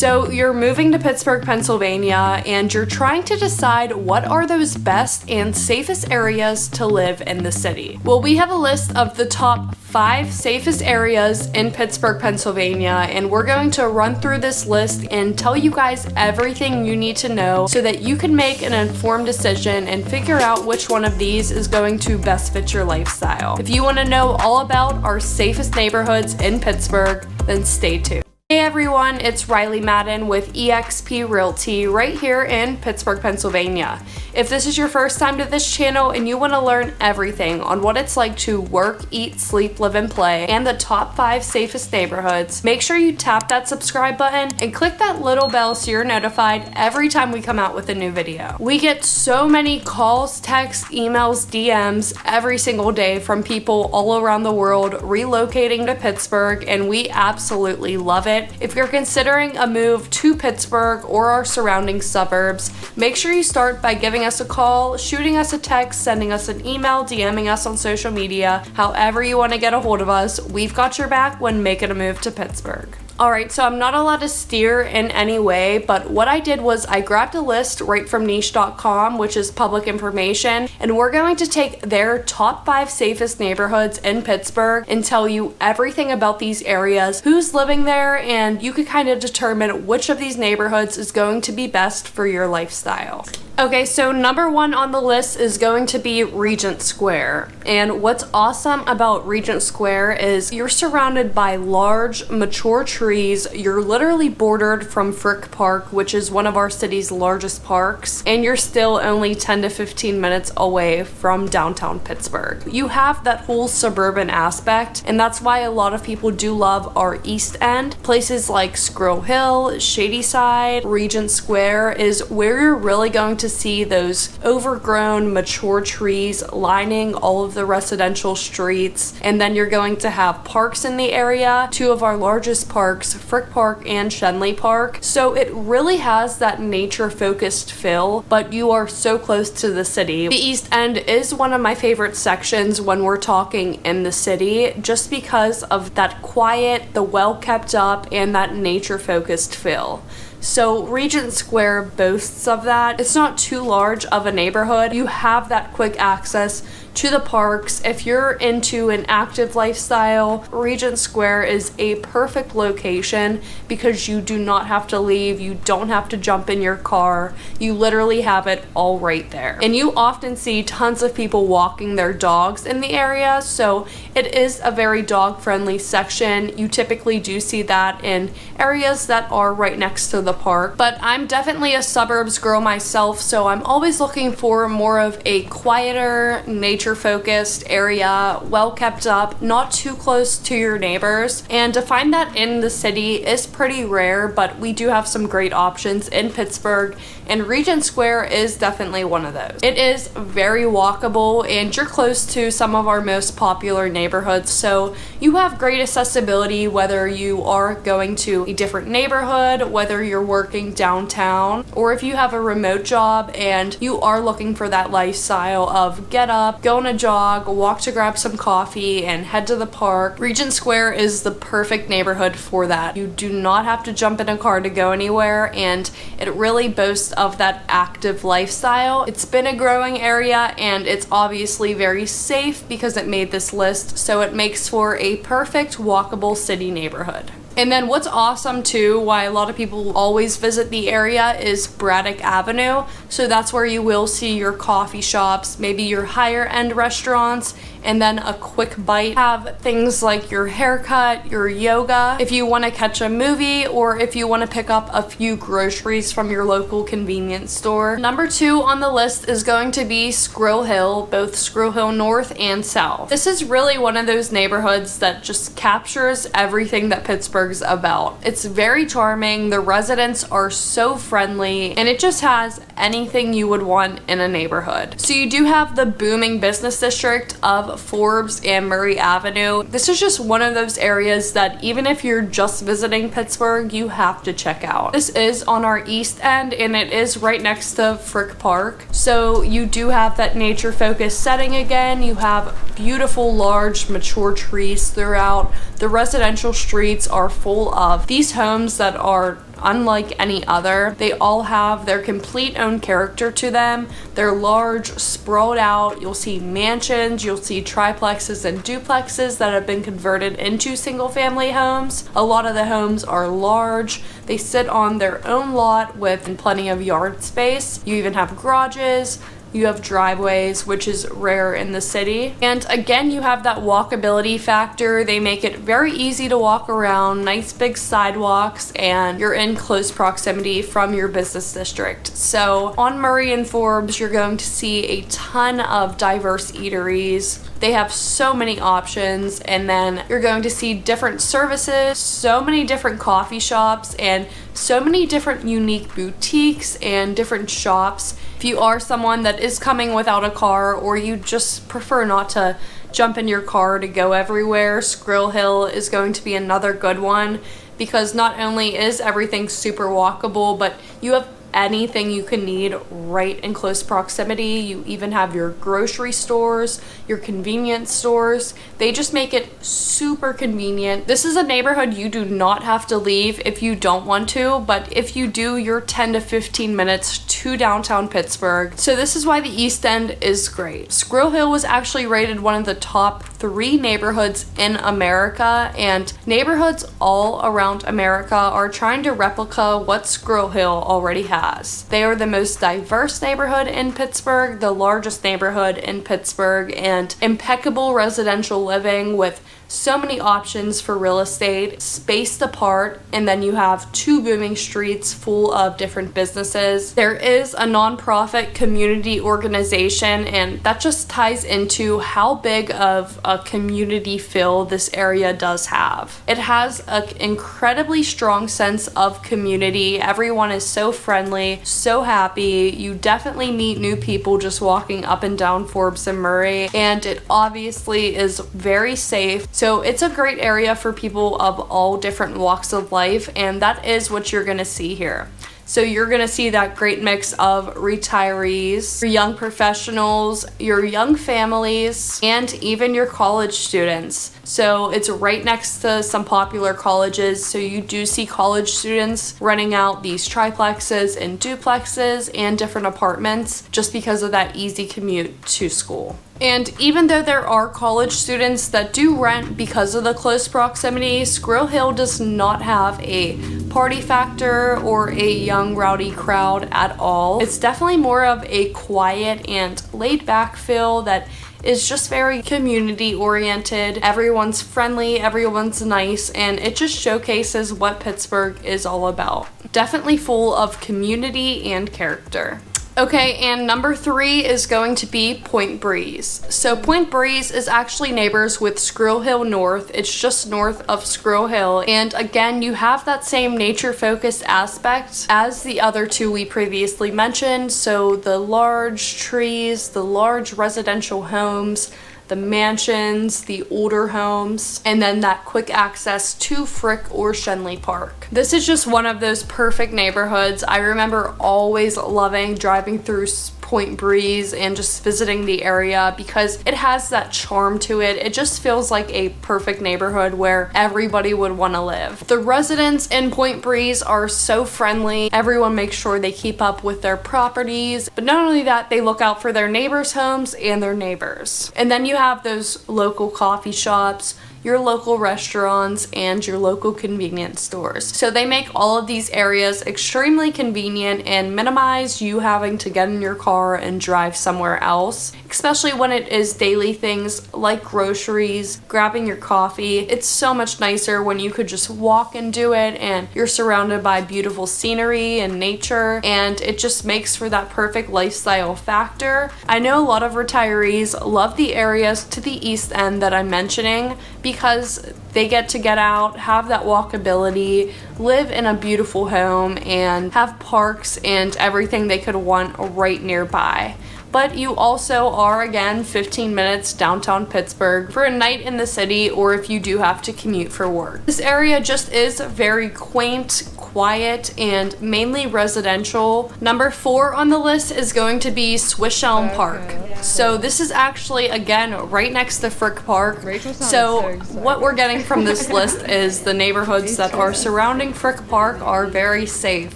So you're moving to Pittsburgh, Pennsylvania, and you're trying to decide what are those best and safest areas to live in the city. Well, we have a list of the top 5 safest areas in Pittsburgh, Pennsylvania, and we're going to run through this list and tell you guys everything you need to know so that you can make an informed decision and figure out which one of these is going to best fit your lifestyle. If you want to know all about our safest neighborhoods in Pittsburgh, then stay tuned. Hey everyone, it's Riley Madden with eXp Realty right here in Pittsburgh, Pennsylvania. If this is your first time to this channel and you want to learn everything on what it's like to work, eat, sleep, live, and play, and the top 5 safest neighborhoods, make sure you tap that subscribe button and click that little bell so you're notified every time we come out with a new video. We get so many calls, texts, emails, DMs every single day from people all around the world relocating to Pittsburgh, and we absolutely love it. If you're considering a move to Pittsburgh or our surrounding suburbs, make sure you start by giving us a call, shooting us a text, sending us an email, DMing us on social media. However you want to get a hold of us, we've got your back when making a move to Pittsburgh. Alright, so I'm not allowed to steer in any way, but what I did was I grabbed a list right from niche.com, which is public information, and we're going to take their top 5 safest neighborhoods in Pittsburgh and tell you everything about these areas, who's living there, and you can kind of determine which of these neighborhoods is going to be best for your lifestyle. Okay, so number 1 on the list is going to be Regent Square. And what's awesome about Regent Square is you're surrounded by large, mature trees. You're literally bordered from Frick Park, which is one of our city's largest parks, and you're still only 10 to 15 minutes away from downtown Pittsburgh. You have that whole suburban aspect, and that's why a lot of people do love our East End. Places like Squirrel Hill, Shady Side, Regent Square is where you're really going to see those overgrown, mature trees lining all of the residential streets. And then you're going to have parks in the area, 2 of our largest parks, Frick Park and Shenley Park. So it really has that nature-focused feel, but you are so close to the city. The East End is one of my favorite sections when we're talking in the city, just because of that quiet, the well-kept up, and that nature-focused feel. So Regent Square boasts of that. It's not too large of a neighborhood. You have that quick access to the parks. If you're into an active lifestyle, Regent Square is a perfect location because you do not have to leave. You don't have to jump in your car. You literally have it all right there. And you often see tons of people walking their dogs in the area, so it is a very dog-friendly section. You typically do see that in areas that are right next to the park. But I'm definitely a suburbs girl myself, so I'm always looking for more of a quieter, nature-focused area, well kept up, not too close to your neighbors. And to find that in the city is pretty rare, but we do have some great options in Pittsburgh, and Regent Square is definitely one of those. It is very walkable, and you're close to some of our most popular neighborhoods, so you have great accessibility whether you are going to a different neighborhood, whether you're working downtown, or if you have a remote job and you are looking for that lifestyle of get up, go on a jog, walk to grab some coffee, and head to the park. Regent Square is the perfect neighborhood for that. You do not have to jump in a car to go anywhere, and it really boasts of that active lifestyle. It's been a growing area, and it's obviously very safe because it made this list, so it makes for a perfect walkable city neighborhood. And then what's awesome too, why a lot of people always visit the area, is Braddock Avenue. So that's where you will see your coffee shops, maybe your higher end restaurants, and then a quick bite. Have things like your haircut, your yoga, if you want to catch a movie, or if you want to pick up a few groceries from your local convenience store. Number 2 on the list is going to be Squirrel Hill, both Squirrel Hill North and South. This is really one of those neighborhoods that just captures everything that Pittsburgh's about. It's very charming, the residents are so friendly, and it just has anything you would want in a neighborhood. So you do have the booming business district of Forbes and Murray Avenue. This is just one of those areas that even if you're just visiting Pittsburgh, you have to check out. This is on our east end, and it is right next to Frick Park. So you do have that nature-focused setting again. You have beautiful, large, mature trees throughout. The residential streets are full of these homes that are unlike any other. They all have their complete own character to them. They're large, sprawled out. You'll see mansions, you'll see triplexes and duplexes that have been converted into single family homes. A lot of the homes are large. They sit on their own lot with plenty of yard space. You even have garages. You have driveways, which is rare in the city. And again, you have that walkability factor. They make it very easy to walk around, nice big sidewalks, and you're in close proximity from your business district. So on Murray and Forbes, you're going to see a ton of diverse eateries. They have so many options, and then you're going to see different services, so many different coffee shops, and so many different unique boutiques and different shops. If you are someone that is coming without a car, or you just prefer not to jump in your car to go everywhere, Squirrel Hill is going to be another good one, because not only is everything super walkable, but you have anything you can need right in close proximity. You even have your grocery stores, your convenience stores. They just make it super convenient. This is a neighborhood you do not have to leave if you don't want to, but if you do, you're 10 to 15 minutes to downtown Pittsburgh. So this is why the East End is great. Squirrel Hill was actually rated one of the top 3 neighborhoods in America, and neighborhoods all around America are trying to replicate what Squirrel Hill already has. They are the most diverse neighborhood in Pittsburgh, the largest neighborhood in Pittsburgh, and impeccable residential living with so many options for real estate, spaced apart, and then you have 2 booming streets full of different businesses. There is a nonprofit community organization, and that just ties into how big of a community feel this area does have. It has an incredibly strong sense of community. Everyone is so friendly, so happy. You definitely meet new people just walking up and down Forbes and Murray, and it obviously is very safe. So it's a great area for people of all different walks of life, and that is what you're gonna see here. So you're gonna see that great mix of retirees, your young professionals, your young families, and even your college students. So it's right next to some popular colleges, so you do see college students renting out these triplexes and duplexes and different apartments just because of that easy commute to school. And even though there are college students that do rent because of the close proximity, Squirrel Hill does not have a party factor or a young rowdy crowd at all. It's definitely more of a quiet and laid back feel that is just very community oriented. Everyone's friendly, everyone's nice, and it just showcases what Pittsburgh is all about. Definitely full of community and character. Okay, and number 3 is going to be Point Breeze. So Point Breeze is actually neighbors with Squirrel Hill North. It's just north of Squirrel Hill. And again, you have that same nature-focused aspect as the other 2 we previously mentioned. So the large trees, the large residential homes, the mansions, the older homes, and then that quick access to Frick or Shenley Park. This is just one of those perfect neighborhoods. I remember always loving driving through Point Breeze and just visiting the area because it has that charm to it. It just feels like a perfect neighborhood where everybody would want to live. The residents in Point Breeze are so friendly. Everyone makes sure they keep up with their properties, but not only that, they look out for their neighbors' homes and their neighbors. And then you have those local coffee shops, your local restaurants, and your local convenience stores. So they make all of these areas extremely convenient and minimize you having to get in your car and drive somewhere else, especially when it is daily things like groceries, grabbing your coffee. It's so much nicer when you could just walk and do it, and you're surrounded by beautiful scenery and nature, and it just makes for that perfect lifestyle factor. I know a lot of retirees love the areas to the East End that I'm mentioning because they get out, have that walkability, live in a beautiful home, and have parks and everything they could want right nearby. but you also are, again, 15 minutes downtown Pittsburgh for a night in the city, or if you do have to commute for work. This area just is very quaint, quiet, and mainly residential. Number 4 on the list is going to be Swisshelm Park. So this is actually, again, right next to Frick Park. So what we're getting from this list is the neighborhoods that are surrounding Frick Park are very safe,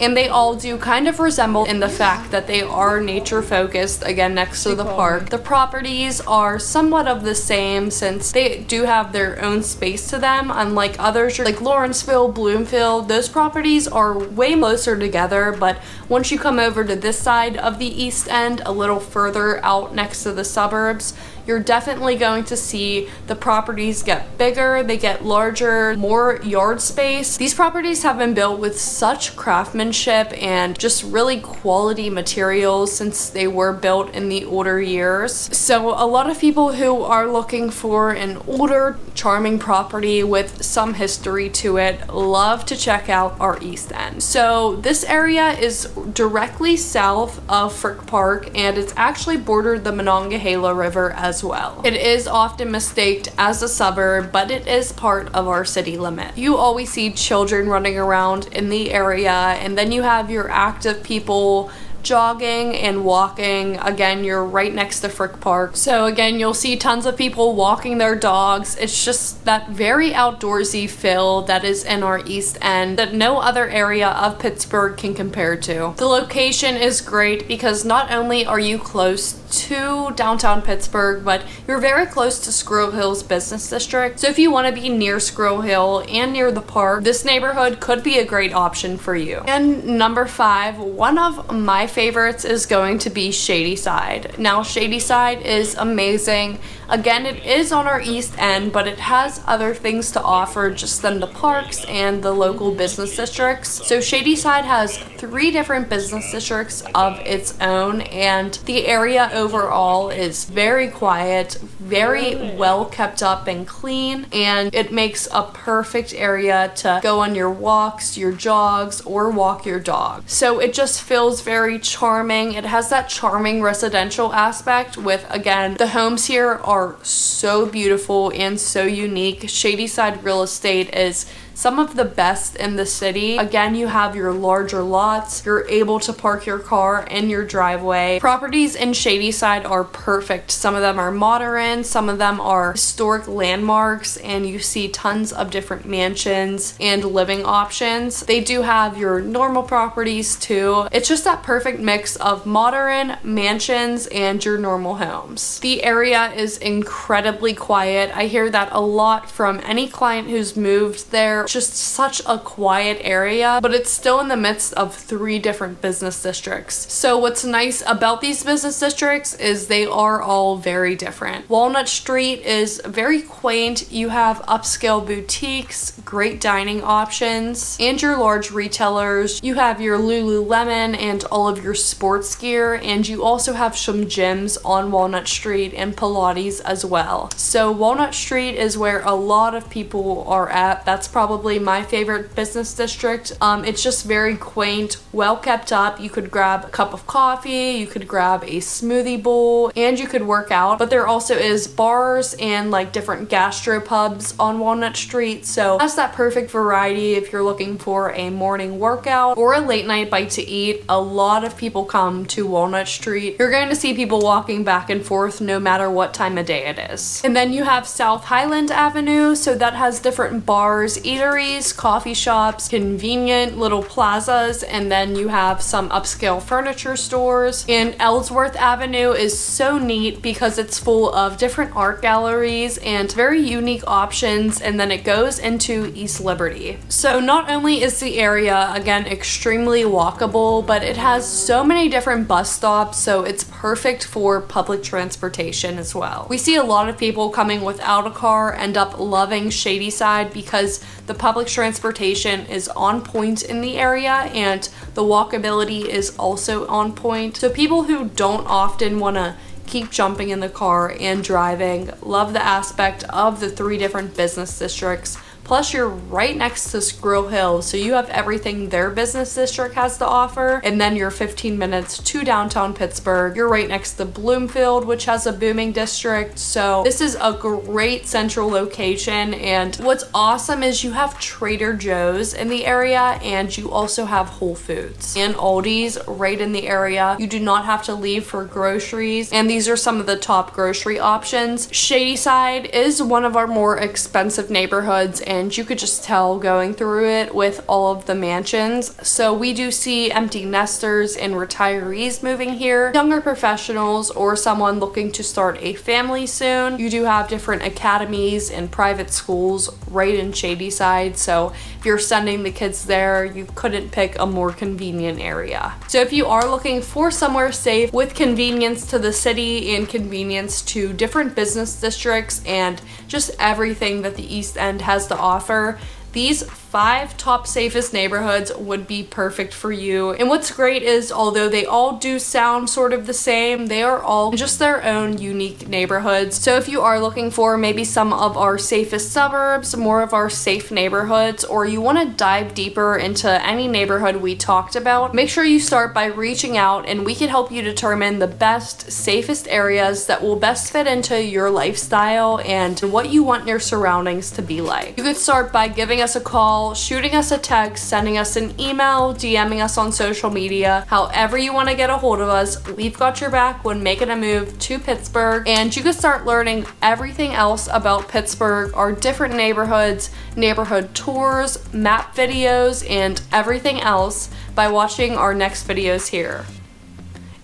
and they all do kind of resemble in the fact that they are nature focused, again, next to the park. The properties are somewhat of the same since they do have their own space to them, unlike others like Lawrenceville, Bloomfield. Those properties are way closer together, but once you come over to this side of the East End, a little further out next to the suburbs, you're definitely going to see the properties get bigger, they get larger, more yard space. These properties have been built with such craftsmanship and just really quality materials since they were built in the older years. So a lot of people who are looking for an older, charming property with some history to it love to check out our East End. So this area is directly south of Frick Park, and it's actually bordered the Monongahela River as well. It is often mistaken as a suburb, but it is part of our city limit. You always see children running around in the area, and then you have your active people jogging and walking. Again, you're right next to Frick Park. So again, you'll see tons of people walking their dogs. It's just that very outdoorsy feel that is in our East End that no other area of Pittsburgh can compare to. The location is great because not only are you close to downtown Pittsburgh, but you're very close to Squirrel Hill's business district. So if you want to be near Squirrel Hill and near the park, this neighborhood could be a great option for you. And number 5, one of my favorites is going to be Shady Side. Now, Shady Side is amazing. Again, it is on our East End, but it has other things to offer just than the parks and the local business districts. So Shady Side has 3 different business districts of its own, and the area overall is very quiet, very well kept up and clean, and it makes a perfect area to go on your walks, your jogs, or walk your dog. So it just feels very charming. It has that charming residential aspect with, again, the homes here are so beautiful and so unique. Shady Side real estate is some of the best in the city. Again, you have your larger lots. You're able to park your car in your driveway. Properties in Shady Side are perfect. Some of them are modern, some of them are historic landmarks, and you see tons of different mansions and living options. They do have your normal properties too. It's just that perfect mix of modern mansions and your normal homes. The area is incredibly quiet. I hear that a lot from any client who's moved there. Just such a quiet area, but it's still in the midst of 3 different business districts. So what's nice about these business districts is they are all very different. Walnut Street is very quaint. You have upscale boutiques, great dining options, and your large retailers. You have your Lululemon and all of your sports gear, and you also have some gyms on Walnut Street and Pilates as well. So Walnut Street is where a lot of people are at. That's probably my favorite business district. It's just very quaint, well kept up. You could grab a cup of coffee, you could grab a smoothie bowl, and you could work out. But there also is bars and like different gastro pubs on Walnut Street. So that's that perfect variety if you're looking for a morning workout or a late night bite to eat. A lot of people come to Walnut Street. You're going to see people walking back and forth no matter what time of day it is. And then you have South Highland Avenue. So that has different bars, eateries, coffee shops, convenient little plazas, and then you have some upscale furniture stores. And Ellsworth Avenue is so neat because it's full of different art galleries and very unique options, and then it goes into East Liberty. So not only is the area, again, extremely walkable, but it has so many different bus stops, so it's perfect for public transportation as well. We see a lot of people coming without a car end up loving Shady Side because the public transportation is on point in the area and the walkability is also on point. So people who don't often want to keep jumping in the car and driving love the aspect of the 3 different business districts Plus, you're right next to Squirrel Hill, so you have everything their business district has to offer. And then you're 15 minutes to downtown Pittsburgh. You're right next to Bloomfield, which has a booming district. So this is a great central location. And what's awesome is you have Trader Joe's in the area, and you also have Whole Foods and Aldi's right in the area. You do not have to leave for groceries, and these are some of the top grocery options. Shady Side is one of our more expensive neighborhoods, and you could just tell going through it with all of the mansions. So we do see empty nesters and retirees moving here, younger professionals, or someone looking to start a family soon. You do have different academies and private schools right in Shady Side, so if you're sending the kids there, you couldn't pick a more convenient area. So if you are looking for somewhere safe with convenience to the city and convenience to different business districts and just everything that the East End has to offer, these 5 top safest neighborhoods would be perfect for you. And what's great is, although they all do sound sort of the same, they are all just their own unique neighborhoods. So if you are looking for maybe some of our safest suburbs, more of our safe neighborhoods, or you want to dive deeper into any neighborhood we talked about, make sure you start by reaching out, and we can help you determine the best, safest areas that will best fit into your lifestyle and what you want your surroundings to be like. You could start by giving us a call, shooting us a text, sending us an email, DMing us on social media. However you want to get a hold of us, we've got your back when making a move to Pittsburgh. And you can start learning everything else about Pittsburgh, our different neighborhoods, neighborhood tours, map videos, and everything else by watching our next videos here.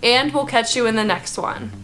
And we'll catch you in the next one.